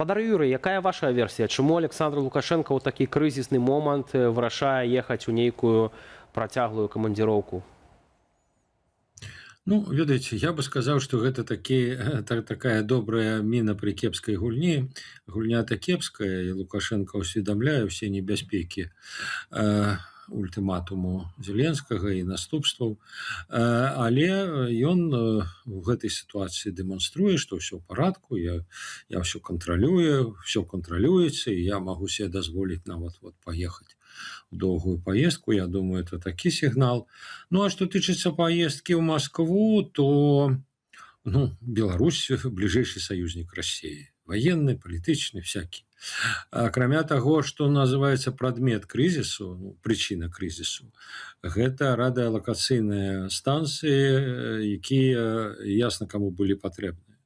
Спадар Юрый, якая ваша версія? Чаму Александр Лукашенко ў такі крызісны момант вырашае ехаць у нейкую працяглую камандзіроўку? Ну, ведаеце, я бы сказаў, што гэта такая добрая міна пры кепскай гульні. Гульня-то кепская, і Лукашенко ўсведамляе ўсе небяспекі ультыматуму Зеленскага і наступстваў. Але ён у гэтай сітуацыі дэманструе, што ўсё ў парадку, я ўсё кантралюю, ўсё кантралюецца, і я магу себе дазволіць нават паехаць в доўгую поездку. Я думаю, это такі сігнал. Ну, а что тычыцца поездки в Москву, то Беларусь бліжэйшы союзнік России. Военный, политичный, всякий. Акрамя того, что называется прадмет крызісу, прычына крызісу, гэта радыалакацыйныя станцыі, якія ясна каму былі патрэбныя.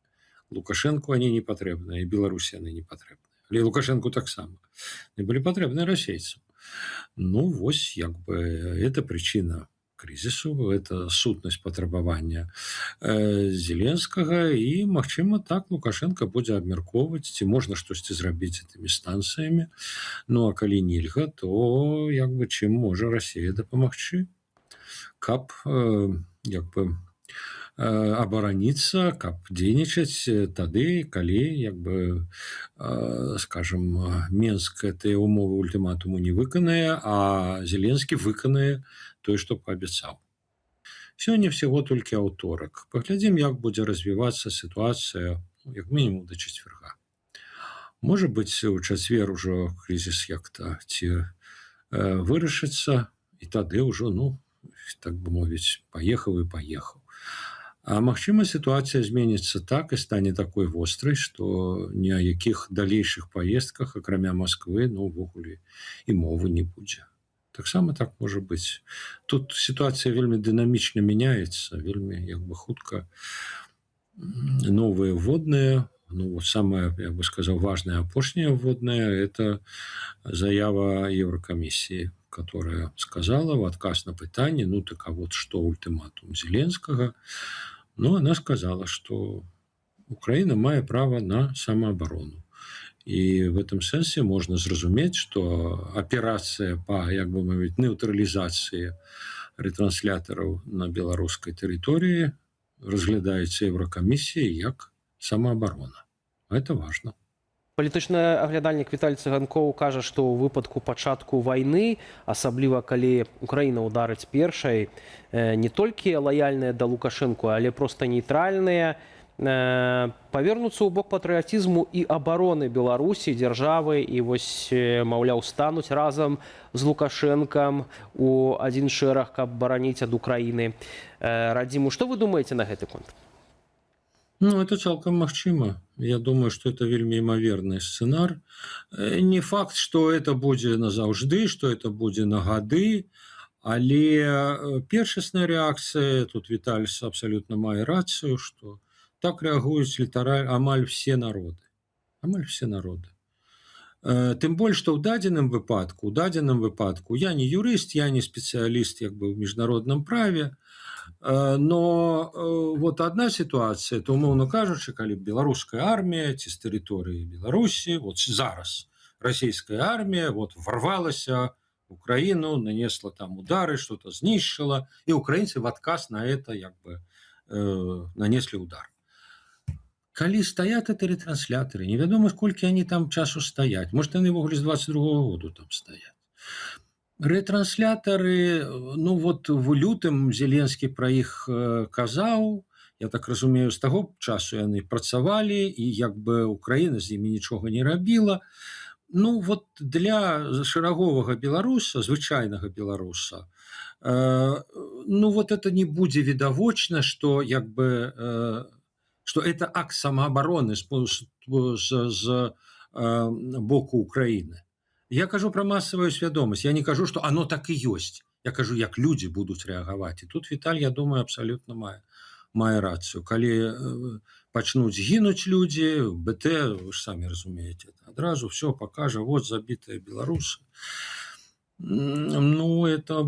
Лукашенко они не патрэбныя, і Беларусі яны не патрэбныя. Але Лукашенко таксама. Не былі патрэбныя расейцам. Ну, вось, это причина кризису, это сутнасць патрабавання Зеленскага, і, магчыма, так Лукашенко будзе абмяркоўваць, ці можна штосьці зрабіць этими станцыямі. Ну, а калі нельга, то чым можа Россия дапамагчы, каб абараніцца, каб дзейнічаць тады, калі скажем, Менск гэтыя умовы ультыматуму не выканае, а Зеленскі выканае тое, што паабяцаў. Сёння всего толькі аўторак. Паглядзім, як будзе развівацца сітуацыя, як мінімум да чацвярга. Можа быць, у чацвер ужо крызіс як-то ці вырашыцца, і тады ўжо, так бы мовіць, паехаў і паехаў. А магчыма, сітуацыя зменіцца так і стане такой вострай, што ні о якіх далейшых паездках, акрамя Москвы, увогуле і мовы не будзе. Таксама так можа быць. Тут сітуацыя вельмі дынамічна мяняецца, вельмі хутка. Новыя вводныя, самая, я бы сказаў, важная апошняя вводная – это заява Еврокомиссии, которая сказала в отказ на пытанне, так а вот что ультиматум Зеленского, она сказала, что Украина мае право на самооборону. И в этом сенсе можно зразумець, что операция по, нейтрализации ретранслятараў на беларускай тэрыторыі разглядаецца Еврокомиссией як самооборона. Это важно. Палітычны аглядальнік Віталій Цыганкоў кажа, што ў выпадку пачатку вайны, асабліва калі Украіна ўдарыць першай, не толькі лаяльныя да Лукашэнку, але проста нейтральныя, павернуцца ў бок патрыятызму і абароны Беларусі, дзяржавы, і вось, маўляў, стануць разам з Лукашэнкам у адзін шэраг, каб бараніць ад Украіны радзіму. Што вы думаеце на гэты конт? Это цалкам магчыма. Я думаю, что это вельмі імаверны сцэнар. Не факт, что это будзе назаўжды, что это будзе на гады, але першасная рэакцыя, тут Віталіс абсалютна мае рацыю, что так рэагуюць амаль все народы. Амаль все народы. Тым больш, што ў дадзеным выпадку, я не юрыст, я не спецыяліст в міжнародным праве, но вот одна ситуация, то, умоўна кажучы, калі беларуская армія ці з тэрыторыі Беларусі, вот зараз расійская армія ворвалася в Украину, нанесла там удары, что-то знішчыла, и украинцы в отказ на это нанесли удар. Калі стаят это ретранслятары, невядома, сколькі они там часу стаять, может, они ввогуле з 22-го году там стоят. Ретранслятары, в лютым Зеленскі пра іх казаў, я так разумею, з таго часу яны працавалі, і Украіна з імі нічога не рабіла. Для шараговага беларуса, звычайнага беларуса, это не будзе відавочна, што это акт самообороны з боку Украины. Я кажу про массовую свядомасць, я не кажу, что оно так и ёсць. Я кажу, як люди будуць рэагаваць. І тут Віталь, я думаю, абсолютно мае рацыю. Калі пачнуць гінуць людзі, БТ, вы ж самі разумееце, адразу все пакажа, вот забітыя беларусы. Это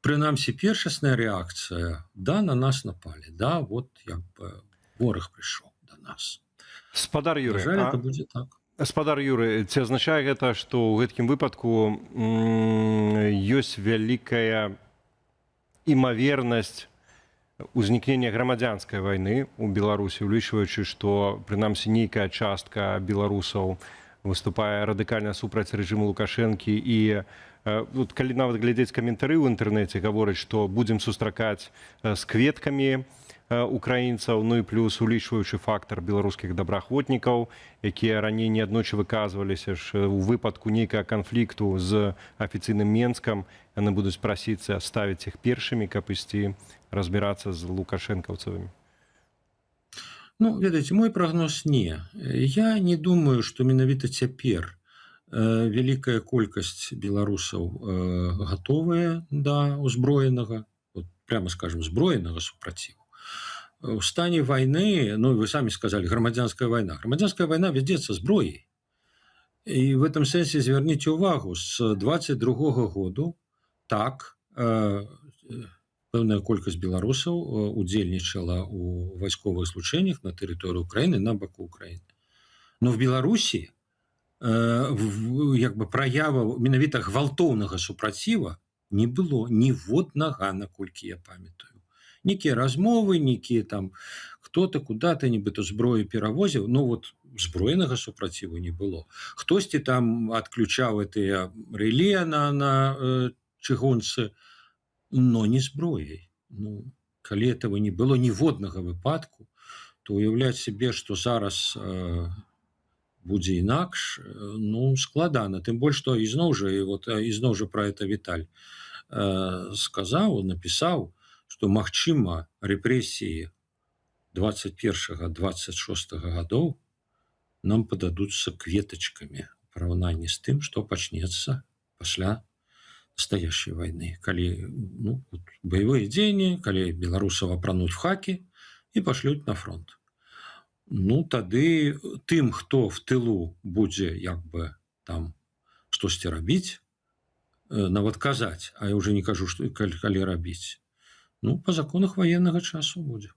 прынамсі першасная рэакцыя. Да, на нас напали. Да, вораг прыйшоў до нас. Спадар Юрый, это будет так. Гаспадар Юры, ці азначае гэта, што ў гэткім выпадку ёсць вялікая імавернасць узнікнення грамадзянскай вайны ў Беларусі, улічваючы, што прынамсі нейкая частка беларусаў выступае радыкальна супраць рэжыму Лукашэнкі і калі нават глядзець каментары ў інтэрнэце, гавораць, што будзем сустракаць з кветкамі украінцаў, ну і плюс улічваючы фактар беларускіх добраахвотнікаў, якія раней неаднойчы выказваліся ж у выпадку нейкага канфлікту з афіцыйным Менскам, яны будуць прасіцца ставіць іх першымі, каб ісці разбірацца з лукашэнкаўцамі. Ну, ведаеце, мой прагноз не. Я не думаю, што менавіта цяпер вялікая колькасць беларусаў гатовая да ўзброенага, прямо скажем, зброенага супраціву. В стане войны, ну, вы сами сказали, громадянская война. Громадянская война ведется зброей. И в этом сенсе зверните увагу, с 22 году так пэўная колькасць беларусаў удзельнічала у вайсковых злучэннях на тэрыторыі Украіны, на баку Украіны. Но в Беларусі як бы праяваў менавіта гвалтоўнага супраціва не было ніводнага, наколькі я памятаю. Некія размовы, некія там хто-то куда-то нібыта зброю перавозіў, но вот зброенага супраціву не было. Хтосьці там адключаў гэтыя рэле на чыгунцы, но не зброяй. Ну, калі этого не было ніводнага выпадку, то уяўляць сябе, што зараз будзе інакш, ну, складана. Тым больш, што ізноў жа пра это Віталь сказаў, напісаў, што магчыма рэпрэсіі 21-26 гадоў нам пададуцца кветачкамі у параўнанні з тым, што пачнецца пасля настоящей войны. Калі боевые дзеянні, калі беларусаў апрануць в хакі і пашлюць на фронт. Ну, тады тым, хто в тылу будзе як бы там штосьці рабіць, нават казаць, а я уже не кажу, што калі рабіць, ну, па законах военнага часу будзе.